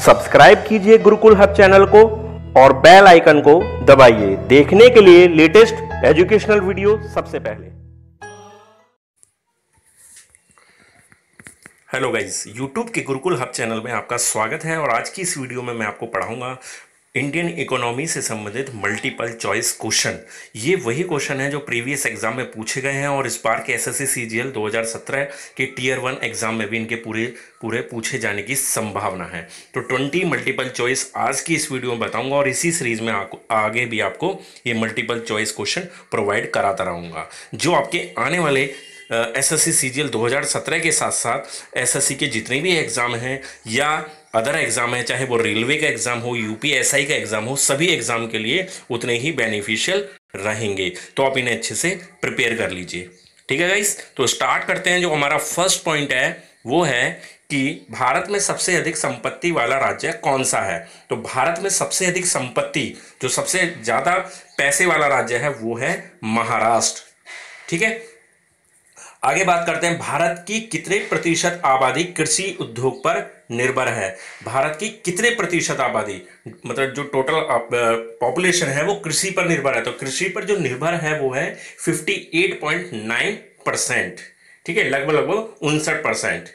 Subscribe कीजिए Gurukul hub channel को और बेल आइकन को दबाइए देखने के लिए लेटेस्ट एजुकेशनल वीडियो सबसे पहले। हेलो गाइस, यूट्यूब के गुरुकुल हब चैनल में आपका स्वागत है और आज की इस वीडियो में मैं आपको पढ़ाऊंगा इंडियन इकोनॉमी से संबंधित मल्टीपल चॉइस क्वेश्चन। ये वही क्वेश्चन है जो प्रीवियस एग्जाम में पूछे गए हैं और इस बार के एसएससी सीजीएल 2017 के टियर 1 एग्जाम में भी इनके पूरे पूछे जाने की संभावना है। तो 20 मल्टीपल चॉइस आज की इस वीडियो में बताऊंगा और इसी सीरीज में आगे भी आपको ये मल्टीपल चॉइस क्वेश्चन प्रोवाइड कराता रहूंगा जो आपके आने वाले एसएससी सीजीएल 2017 के साथ साथ एसएससी के जितने भी एग्जाम हैं या अदर एग्जाम है, चाहे वो रेलवे का एग्जाम हो, यूपीएसआई का एग्जाम हो, सभी एग्जाम के लिए उतने ही बेनिफिशियल रहेंगे। तो आप इन्हें अच्छे से प्रिपेयर कर लीजिए। ठीक है गाइस, तो स्टार्ट करते हैं। जो हमारा फर्स्ट पॉइंट है वो है कि भारत में सबसे अधिक संपत्ति वाला राज्य कौन सा है। तो भारत में सबसे अधिक संपत्ति, जो सबसे ज्यादा पैसे वाला राज्य है वो है महाराष्ट्र। ठीक है, आगे बात करते हैं। भारत की कितने प्रतिशत आबादी कृषि उद्योग पर निर्भर है। भारत की कितने प्रतिशत आबादी, मतलब जो टोटल पॉपुलेशन है वो कृषि पर निर्भर है। तो कृषि पर जो निर्भर है वो है 58.9%। ठीक है, लगभग 59%।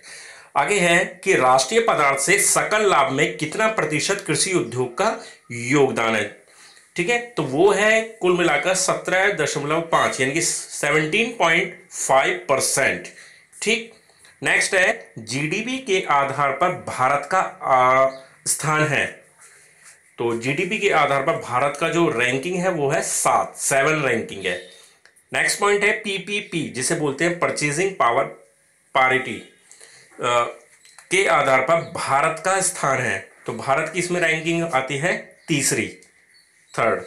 आगे है कि राष्ट्रीय पदार्थ से सकल लाभ में कितना प्रतिशत कृषि उद्योग का योगदान है। ठीक है, तो वो है कुल मिलाकर 17.5 यानी कि 17.5%। ठीक, नेक्स्ट है जीडीपी के आधार पर भारत का स्थान है। तो जीडीपी के आधार पर भारत का जो रैंकिंग है वो है 7 रैंकिंग है। नेक्स्ट पॉइंट है पीपीपी, जिसे बोलते हैं परचेजिंग पावर पारिटी, के आधार पर भारत का स्थान है। तो भारत की इसमें रैंकिंग आती है थर्ड।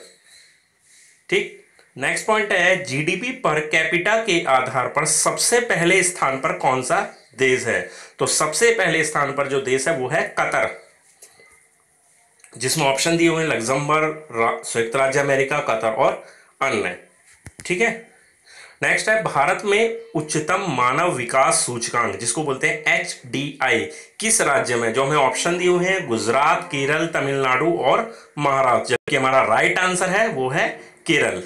ठीक, नेक्स्ट पॉइंट है जीडीपी पर कैपिटा के आधार पर सबसे पहले स्थान पर कौन सा देश है। तो सबसे पहले स्थान पर जो देश है वो है कतर, जिसमें ऑप्शन दिए हुए हैं लग्जमबर्ग, संयुक्त राज्य अमेरिका, कतर और अन्य। ठीक है, नेक्स्ट है भारत में उच्चतम मानव विकास सूचकांक, जिसको बोलते हैं HDI, किस राज्य में। जो हमें ऑप्शन दिए हुए हैं गुजरात, केरल, तमिलनाडु और महाराष्ट्र, जबकि हमारा राइट आंसर है वो है केरल।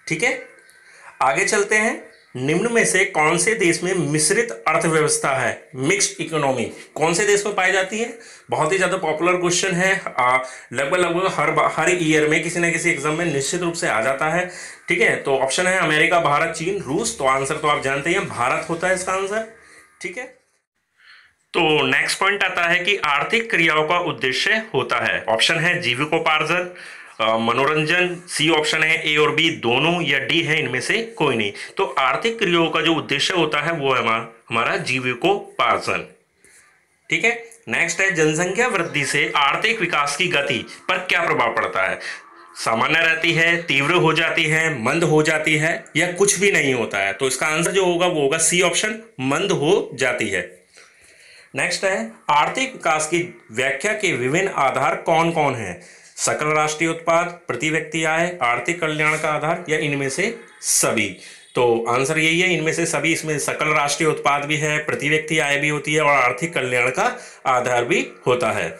ठीक है, आगे चलते हैं। निम्न में से कौन से देश में मिश्रित अर्थव्यवस्था है, मिक्स्ड इकोनॉमी, कौन से देश में पाई जाती है। बहुत ही ज्यादा पॉपुलर क्वेश्चन है, लगभग हर ईयर में किसी ना किसी एग्जाम में निश्चित रूप से आ जाता है। ठीक है, तो ऑप्शन है अमेरिका, भारत, चीन, रूस। तो आंसर तो आप जानते हैं भारत होता है इसका आंसर। ठीक है, तो नेक्स्ट पॉइंट आता है कि आर्थिक क्रियाओं का उद्देश्य होता है। ऑप्शन है जीविकोपार्जन, मनोरंजन, सी ऑप्शन है ए और बी दोनों, या डी है इनमें से कोई नहीं। तो आर्थिक क्रियाओं का जो उद्देश्य होता है वो है हमारा जीविकोपार्जन। ठीक है, नेक्स्ट है जनसंख्या वृद्धि से आर्थिक विकास की गति पर क्या प्रभाव पड़ता है। सामान्य रहती है, तीव्र हो जाती है, मंद हो जाती है, या कुछ भी नहीं होता है। तो इसका आंसर जो होगा वो होगा सी ऑप्शन, मंद हो जाती है। नेक्स्ट है आर्थिक विकास की व्याख्या के विभिन्न आधार कौन कौन है। सकल राष्ट्रीय उत्पाद, प्रति व्यक्ति आय, आर्थिक कल्याण का आधार, या इनमें से सभी। तो आंसर यही है, इनमें से सभी। इसमें सकल राष्ट्रीय उत्पाद भी है, प्रति व्यक्ति आय भी होती है और आर्थिक कल्याण का आधार भी होता है।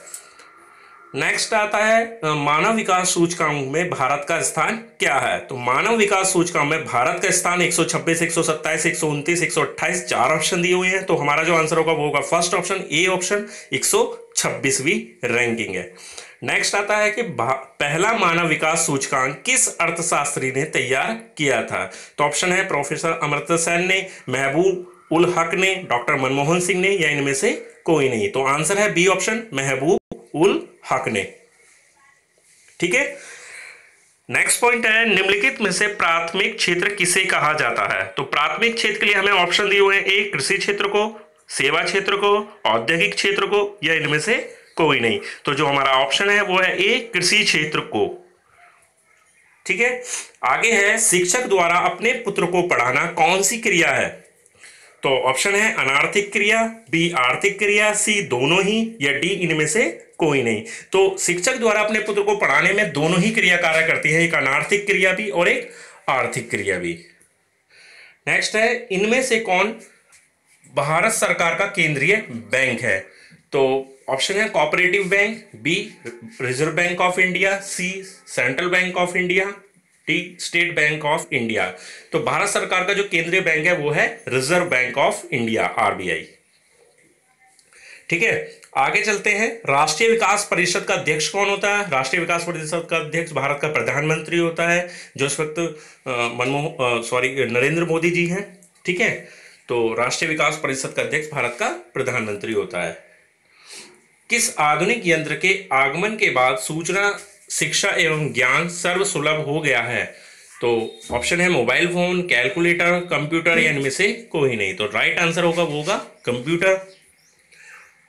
नेक्स्ट आता है मानव विकास सूचकांक में भारत का स्थान क्या है। तो मानव विकास सूचकांक में भारत का स्थान 126, 127, 129, 128, 4 ऑप्शन दिए हुए हैं। तो हमारा जो आंसर होगा वो होगा फर्स्ट ऑप्शन, ए ऑप्शन, 126वीं रैंकिंग है। नेक्स्ट आता है कि पहला मानव विकास सूचकांक किस अर्थशास्त्री ने तैयार किया था। तो ऑप्शन है प्रोफेसर अमर्त्य सेन ने, महबूब उल हक ने, डॉक्टर मनमोहन सिंह ने, या इनमें से कोई नहीं। तो आंसर है बी ऑप्शन, महबूब उल हक ने। ठीक है, नेक्स्ट पॉइंट है निम्नलिखित में से प्राथमिक क्षेत्र किसे कहा जाता है। तो प्राथमिक क्षेत्र के लिए हमें ऑप्शन दिए हुए हैं, ए कृषि क्षेत्र को, सेवा क्षेत्र को, औद्योगिक क्षेत्र को, या इनमें से कोई नहीं। तो जो हमारा ऑप्शन है वो है ए कृषि क्षेत्र को। ठीक है, आगे है शिक्षक द्वारा अपने पुत्र को पढ़ाना कौन सी क्रिया है। तो ऑप्शन है अनार्थिक क्रिया, बी आर्थिक क्रिया, सी दोनों ही, या डी इनमें से कोई नहीं। तो शिक्षक द्वारा अपने पुत्र को पढ़ाने में दोनों ही क्रिया कार्य करती है, एक अनार्थिक क्रिया भी और एक आर्थिक क्रिया भी। नेक्स्ट है इनमें से कौन भारत सरकार का केंद्रीय बैंक है। तो ऑप्शन है cooperative bank, B Reserve Bank of India, C Central Bank of India, D State Bank of India. तो भारत सरकार का जो केंद्रीय बैंक है वो है reserve Bank of India, RBI. ठीक है, आगे चलते हैं। राष्ट्रीय विकास परिषद का अध्यक्ष कौन होता है? राष्ट्रीय विकास परिषद का अध्यक्ष भारत का प्रधानमंत्री होता है, जो इस वक्त नरेंद्र मोदी जी हैं। ठीक है, तो राष्ट्रीय विकास परिषद का अध्यक्ष भारत का प्रधानमंत्री होता है। किस आधुनिक यंत्र के आगमन के बाद सूचना, शिक्षा एवं ज्ञान सर्वसुलभ हो गया है? तो ऑप्शन है मोबाइल फोन, कैलकुलेटर, कंप्यूटर, या इनमें से कोई नहीं। तो राइट आंसर होगा वो होगा कंप्यूटर।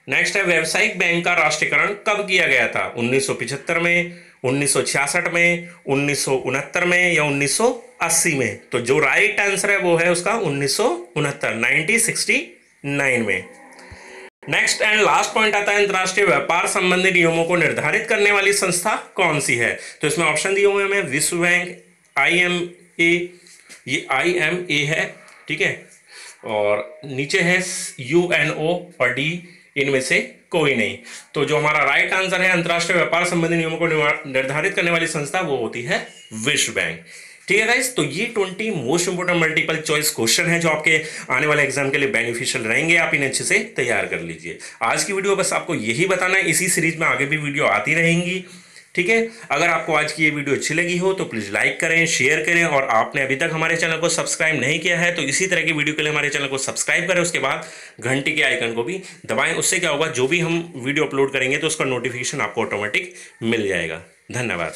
नेक्स्ट है व्यावसायिक बैंक का राष्ट्रीयकरण कब किया गया था? 1975 में, 1966 में, 1969 में, या 1980 में? तो जो राइट आंसर है वो है उसका 1969 में। नेक्स्ट एंड लास्ट पॉइंट आता है, अंतरराष्ट्रीय व्यापार संबंधी नियमों को निर्धारित करने वाली संस्था कौन सी है? तो इसमें ऑप्शन दिए हुए हमें विश्व बैंक, IMA, ये IMA है। ठीक है, और नीचे है UNO और D, इनमें से कोई नहीं। तो जो हमारा राइट आंसर है अंतरराष्ट्रीय व्यापार संबंधी नियमों को निर्धारित करने वाली संस्था वो होती है विश्व बैंक। ठीक है गाइस, तो ये 20 most important multiple choice question है जो आपके आने वाले एग्जाम के लिए बेनिफिशियल रहेंगे। आप इन्हें अच्छे से तैयार कर लीजिए। आज की वीडियो बस आपको यही बताना है, इसी सीरीज में आगे भी वीडियो आती रहेंगी। ठीक है, अगर आपको आज की ये वीडियो अच्छी लगी हो तो प्लीज़ लाइक करें, शेयर करें, और आपने अभी तक हमारे चैनल को सब्सक्राइब नहीं किया है तो इसी तरह की वीडियो के लिए हमारे चैनल को सब्सक्राइब करें। उसके बाद घंटी के आइकन को भी दबाएं। उससे क्या होगा, जो भी हम वीडियो अपलोड करेंगे तो उसका नोटिफिकेशन आपको ऑटोमेटिक मिल जाएगा। धन्यवाद।